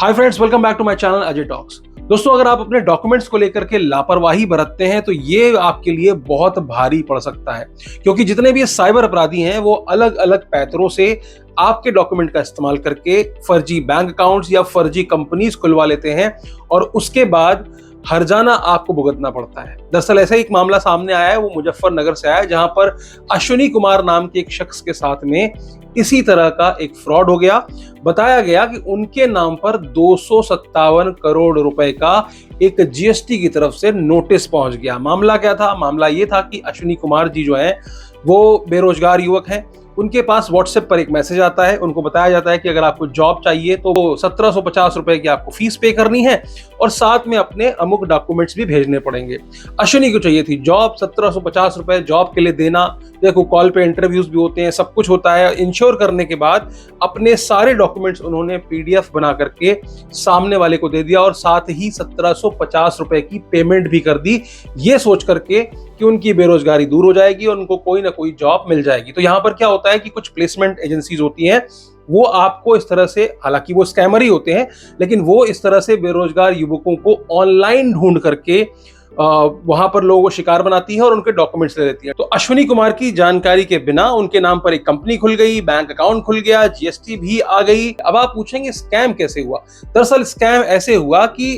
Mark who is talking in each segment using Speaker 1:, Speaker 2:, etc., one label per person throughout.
Speaker 1: Hi friends, welcome back to my channel Ajay talks. दोस्तों, अगर आप अपने डॉक्यूमेंट्स को लेकर के लापरवाही बरतते हैं तो ये आपके लिए बहुत भारी पड़ सकता है, क्योंकि जितने भी ये साइबर अपराधी हैं वो अलग अलग पैतरों से आपके डॉक्यूमेंट का इस्तेमाल करके फर्जी बैंक अकाउंट्स या फर्जी कंपनीज खुलवा लेते हैं और उसके बाद हर्जाना आपको भुगतना पड़ता है। दरअसल ऐसा एक मामला सामने आया है, वो मुजफ्फरनगर से आया है, जहां पर अश्विनी कुमार नाम के एक शख्स के साथ में इसी तरह का एक फ्रॉड हो गया। बताया गया कि उनके नाम पर 257 करोड़ रुपए का एक जीएसटी की तरफ से नोटिस पहुंच गया। मामला क्या था? मामला ये था कि अश्विनी कुमार जी जो हैं वो बेरोजगार युवक हैं। उनके पास व्हाट्सएप पर एक मैसेज आता है, उनको बताया जाता है कि अगर आपको जॉब चाहिए तो 1750 रुपए की आपको फीस पे करनी है और साथ में अपने अमुक डॉक्यूमेंट्स भी भेजने पड़ेंगे। अश्विनी को चाहिए थी जॉब, 1750 रुपए जॉब के लिए देना। देखो, कॉल पे इंटरव्यूज भी होते हैं, सब कुछ होता है। इंश्योर करने के बाद अपने सारे डॉक्यूमेंट्स उन्होंने पीडीएफ बना करके सामने वाले को दे दिया और साथ ही 1750 रुपए की पेमेंट भी कर दी, ये सोच करके कि उनकी बेरोजगारी दूर हो जाएगी और उनको कोई ना कोई जॉब मिल जाएगी। तो यहाँ पर क्या होता है कि कुछ प्लेसमेंट एजेंसीज होती हैं, वो आपको इस तरह से, हालांकि वो स्कैमर ही होते हैं, लेकिन वो इस तरह से बेरोजगार युवकों को ऑनलाइन ढूंढ करके वहां पर लोगों को शिकार बनाती है और उनके डॉक्यूमेंट्स ले लेती है। तो अश्विनी कुमार की जानकारी के बिना उनके नाम पर एक कंपनी खुल गई, बैंक अकाउंट खुल गया, जीएसटी भी आ गई। अब आप पूछेंगे स्कैम कैसे हुआ? दरअसल स्कैम ऐसे हुआ कि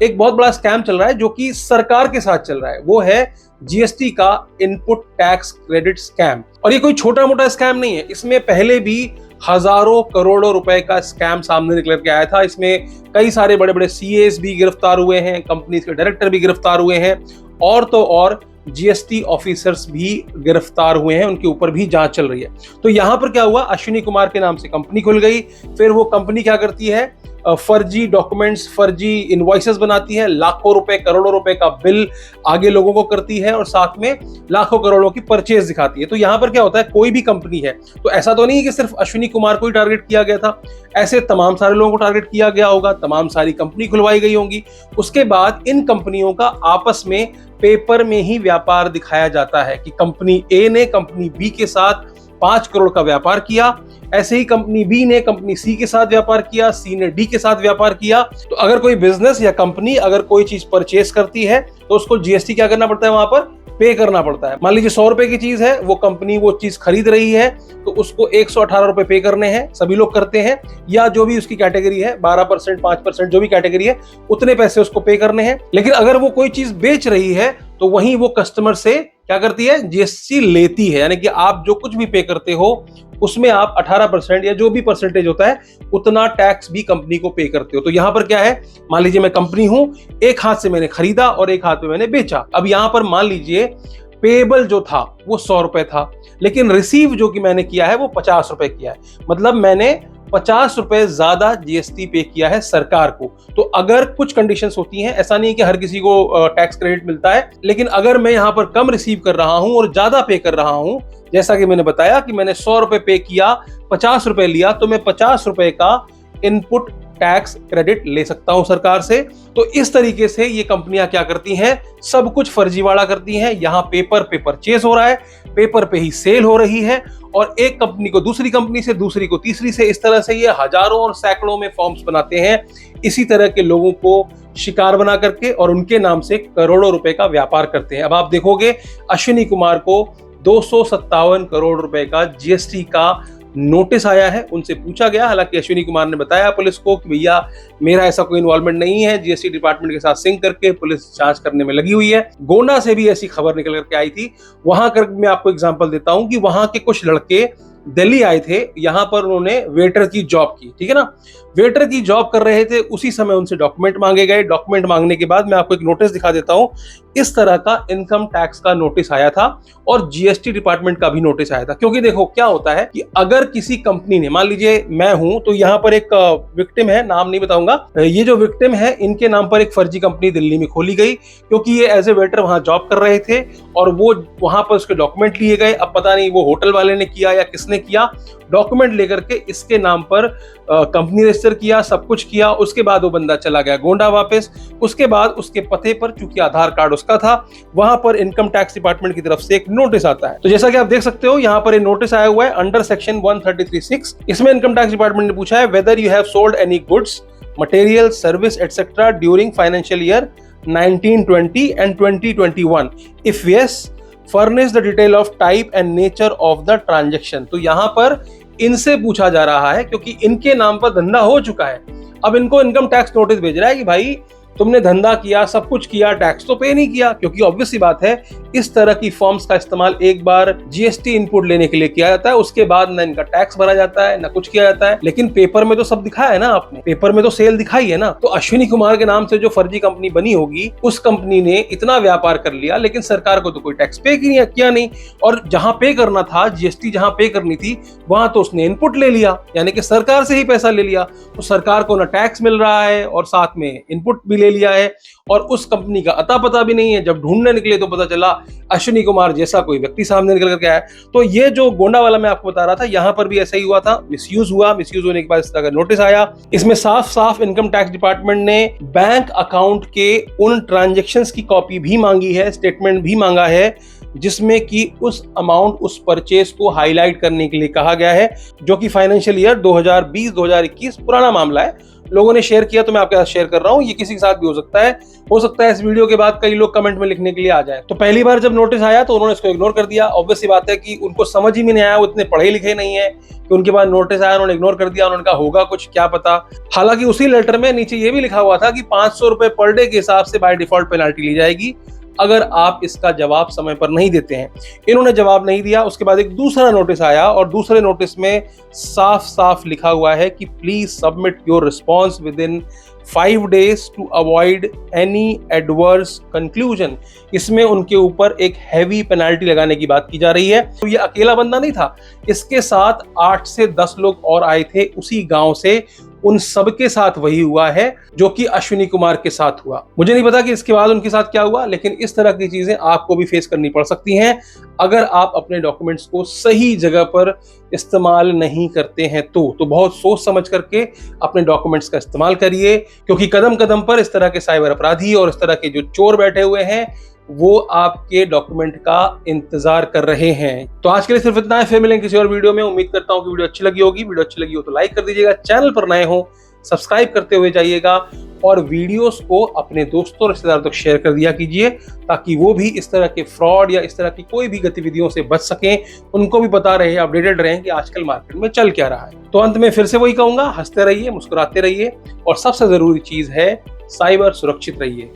Speaker 1: एक बहुत बड़ा स्कैम चल रहा है जो कि सरकार के साथ चल रहा है, वो है जीएसटी का इनपुट टैक्स क्रेडिट स्कैम। और ये कोई छोटा मोटा स्कैम नहीं है, इसमें पहले भी हजारों करोड़ों रुपए का स्कैम सामने निकल के आया था। इसमें कई सारे बड़े बड़े सीएस भी गिरफ्तार हुए हैं, कंपनी के डायरेक्टर भी गिरफ्तार हुए हैं और तो और जीएसटी ऑफिसर्स भी गिरफ्तार हुए हैं, उनके ऊपर भी जांच चल रही है। तो यहां पर क्या हुआ, अश्विनी कुमार के नाम से कंपनी खुल गई। फिर वो कंपनी क्या करती है, फर्जी डॉक्यूमेंट्स, फर्जी इनवॉइसेस बनाती है, लाखों रुपए करोड़ों रुपए का बिल आगे लोगों को करती है और साथ में लाखों करोड़ों की परचेज दिखाती है। तो यहां पर क्या होता है, कोई भी कंपनी है तो ऐसा तो नहीं है कि सिर्फ अश्विनी कुमार को ही टारगेट किया गया था, ऐसे तमाम सारे लोगों को टारगेट किया गया होगा, तमाम सारी कंपनी खुलवाई गई होंगी। उसके बाद इन कंपनियों का आपस में पेपर में ही व्यापार दिखाया जाता है कि कंपनी ए ने कंपनी बी के साथ 5 करोड़ का व्यापार किया, ऐसे ही कंपनी बी ने कंपनी सी के साथ व्यापार किया, सी ने डी के साथ व्यापार किया। तो अगर कोई बिजनेस या कंपनी अगर कोई चीज परचेस करती है तो उसको जीएसटी क्या करना पड़ता है, वहां पर पे करना पड़ता है। मान लीजिए 100 रुपए की चीज है, वो कंपनी वो चीज खरीद रही है तो उसको 118 रुपए पे करने हैं, सभी लोग करते हैं, या जो भी उसकी कैटेगरी है 12%, 5%, जो भी कैटेगरी है उतने पैसे उसको पे करने हैं। लेकिन अगर वो कोई चीज बेच रही है तो वहीं वो कस्टमर से क्या करती है, जीएसटी लेती है। यानी कि आप जो कुछ भी पे करते हो उसमें आप 18% या जो भी परसेंटेज होता है उतना टैक्स भी कंपनी को पे करते हो। तो यहां पर क्या है, मान लीजिए मैं कंपनी हूं, एक हाथ से मैंने खरीदा और एक हाथ में मैंने बेचा। अब यहां पर मान लीजिए पेबल जो था वो 100 रुपए था, लेकिन रिसीव जो कि मैंने किया है वो 50 रुपए किया है, मतलब मैंने 50 रुपए ज्यादा जीएसटी पे किया है सरकार को। तो अगर कुछ कंडीशंस होती हैं, ऐसा नहीं है कि हर किसी को टैक्स क्रेडिट मिलता है, लेकिन अगर मैं यहां पर कम रिसीव कर रहा हूं और ज्यादा पे कर रहा हूं, जैसा कि मैंने बताया कि मैंने 100 रुपए पे किया, 50 रुपए लिया, तो मैं 50 रुपए का इनपुट टैक्स क्रेडिट ले सकता हूं सरकार से। तो इस तरीके से ये कंपनियां क्या करती हैं, सब कुछ फर्जीवाड़ा करती हैं। यहां पेपर पे परचेज हो रहा है, पेपर पे ही सेल हो रही है और एक कंपनी को दूसरी कंपनी से, दूसरी को तीसरी से, इस तरह से ये हजारों और सैकड़ों में फॉर्म्स बनाते हैं इसी तरह के लोगों को शिकार बना करके और उनके नाम से करोड़ों रुपए का व्यापार करते हैं। अब आप देखोगे अश्विनी कुमार को 257 करोड़ रुपए का जीएसटी का नोटिस आया है। उनसे पूछा गया, हालांकि अश्विनी कुमार ने बताया पुलिस को कि भैया मेरा ऐसा कोई इन्वॉल्वमेंट नहीं है, जीएसटी डिपार्टमेंट के साथ सिंक करके पुलिस जांच करने में लगी हुई है। गोंडा से भी ऐसी खबर निकल करके आई थी। वहां कर मैं आपको एग्जांपल देता हूं कि वहां के कुछ लड़के दिल्ली आए थे, यहां पर उन्होंने वेटर की जॉब की, ठीक है ना, वेटर की जॉब कर रहे थे, उसी समय उनसे डॉक्यूमेंट मांगे गए। डॉक्यूमेंट मांगने के बाद मैं आपको एक नोटिस दिखा देता हूं, इस तरह का इनकम टैक्स का नोटिस आया था और जीएसटी डिपार्टमेंट का भी नोटिस आया था। क्योंकि देखो क्या होता है कि अगर किसी कंपनी ने, मान लीजिए मैं हूं, तो यहां पर एक विक्टिम है, नाम नहीं बताऊंगा, ये जो विक्टिम है इनके नाम पर एक फर्जी कंपनी दिल्ली में खोली गई, क्योंकि ये एज ए वेटर वहां जॉब कर रहे थे और वो वहां पर उसके डॉक्यूमेंट लिए गए। अब पता नहीं वो होटल वाले ने किया या किसने किया, डॉक्यूमेंट लेकर के इसके नाम पर कंपनी रजिस्टर किया, सब कुछ किया। उसके बाद वो बंदा चला गया गोंडा वापस। उसके बाद उसके पते पर, चूंकि आधार कार्ड उसका था, वहां पर इनकम टैक्स डिपार्टमेंट की तरफ से एक नोटिस आता है। तो जैसा कि आप देख सकते हो यहाँ पर ये नोटिस आया हुआ है अंडर सेक्शन 133(6). इसमें इनकम टैक्स डिपार्टमेंट ने पूछा है whether you have sold any goods material, service, etc. during financial year 1920 and 2021? If yes, furnish the detail of type and nature of the transaction. तो यहाँ पर इनसे पूछा जा रहा है क्योंकि इनके नाम पर धंधा हो चुका है। अब इनको इनकम टैक्स नोटिस भेज रहा है कि भाई तुमने धंधा किया, सब कुछ किया, टैक्स तो पे नहीं किया, क्योंकि ऑब्वियस सी बात है इस तरह की फॉर्म्स का इस्तेमाल एक बार जीएसटी इनपुट लेने के लिए किया जाता है, उसके बाद ना इनका टैक्स भरा जाता है ना कुछ किया जाता है। लेकिन पेपर में तो सब दिखाया है ना, आपने पेपर में तो सेल दिखाई है ना। तो अश्विनी कुमार के नाम से जो फर्जी कंपनी बनी होगी, उस कंपनी ने इतना व्यापार कर लिया, लेकिन सरकार को तो कोई टैक्स पे किया नहीं, और जहां पे करना था, जीएसटी जहां पे करनी थी, वहां तो उसने इनपुट ले लिया, यानी कि सरकार से ही पैसा ले लिया। तो सरकार को ना टैक्स मिल रहा है और साथ में इनपुट भी ले लिया है, और उस कंपनी का अता पता भी नहीं है। जब ढूंढने निकले तो पता चला अश्विनी कुमार जैसा कोई व्यक्ति सामने निकल करके आया। तो ये जो गोंडा वाला मैं आपको बता रहा था, यहां पर भी ऐसा ही हुआ था, मिसयूज हुआ। मिसयूज होने के बाद इस तरह का नोटिस आया। इसमें साफ साफ इनकम टैक्स डिपार्टमेंट ने बैंक अकाउंट के उन ट्रांजैक्शंस की कॉपी भी मांगी है, स्टेटमेंट भी मांगा है, जिसमें कि उस अमाउंट, उस परचेज को हाईलाइट करने के लिए कहा गया है, जो कि फाइनेंशियल ईयर 2020-2021 पुराना मामला है। लोगों ने शेयर किया तो मैं आपके साथ शेयर कर रहा हूं। ये किसी के साथ भी हो सकता है। हो सकता है इस वीडियो के बाद कई लोग कमेंट में लिखने के लिए आ जाए। तो पहली बार जब नोटिस आया तो उन्होंने इसको इग्नोर कर दिया। ऑब्वियस सी बात है कि उनको समझ ही नहीं आया, वो इतने पढ़े लिखे नहीं है कि उनके पास नोटिस आया उन्होंने इग्नोर कर दिया। उन्होंने कहा होगा कुछ, क्या पता। हालांकि उसी लेटर में नीचे ये भी लिखा हुआ था कि 500 रुपए पर डे के हिसाब से बाय डिफॉल्ट पेनाल्टी ली जाएगी अगर आप इसका जवाब समय पर नहीं देते हैं। इन्होंने जवाब नहीं दिया। उसके बाद एक दूसरा नोटिस आया और दूसरे नोटिस में साफ साफ लिखा हुआ है कि please submit your response within 5 days to avoid any adverse conclusion. इसमें उनके ऊपर एक हैवी पेनाल्टी लगाने की बात की जा रही है। तो ये अकेला बंदा नहीं था, इसके साथ 8 से 10 लोग और आए थे उसी गांव से। उन सबके साथ वही हुआ है जो कि अश्विनी कुमार के साथ हुआ। मुझे नहीं पता कि इसके बाद उनके साथ क्या हुआ, लेकिन इस तरह की चीजें आपको भी फेस करनी पड़ सकती हैं अगर आप अपने डॉक्यूमेंट्स को सही जगह पर इस्तेमाल नहीं करते हैं। तो बहुत सोच समझ करके अपने डॉक्यूमेंट्स का इस्तेमाल करिए, क्योंकि कदम कदम पर इस तरह के साइबर अपराधी और इस तरह के जो चोर बैठे हुए हैं वो आपके डॉक्यूमेंट का इंतजार कर रहे हैं। तो आज के लिए सिर्फ इतना है, फिर मिलेंगे किसी और वीडियो में। उम्मीद करता हूं कि वीडियो अच्छी लगी होगी। वीडियो अच्छी लगी हो तो लाइक कर दीजिएगा, चैनल पर नए हो सब्सक्राइब करते हुए जाइएगा, और वीडियोस को अपने दोस्तों रिश्तेदारों तक शेयर कर दिया कीजिए, ताकि वो भी इस तरह के फ्रॉड या इस तरह की कोई भी गतिविधियों से बच सकें, उनको भी पता रहे, अपडेटेड रहें कि आजकल मार्केट में चल क्या रहा है। तो अंत में फिर से वही कहूंगा, हंसते रहिए, मुस्कुराते रहिए, और सबसे जरूरी चीज है साइबर सुरक्षित रहिए।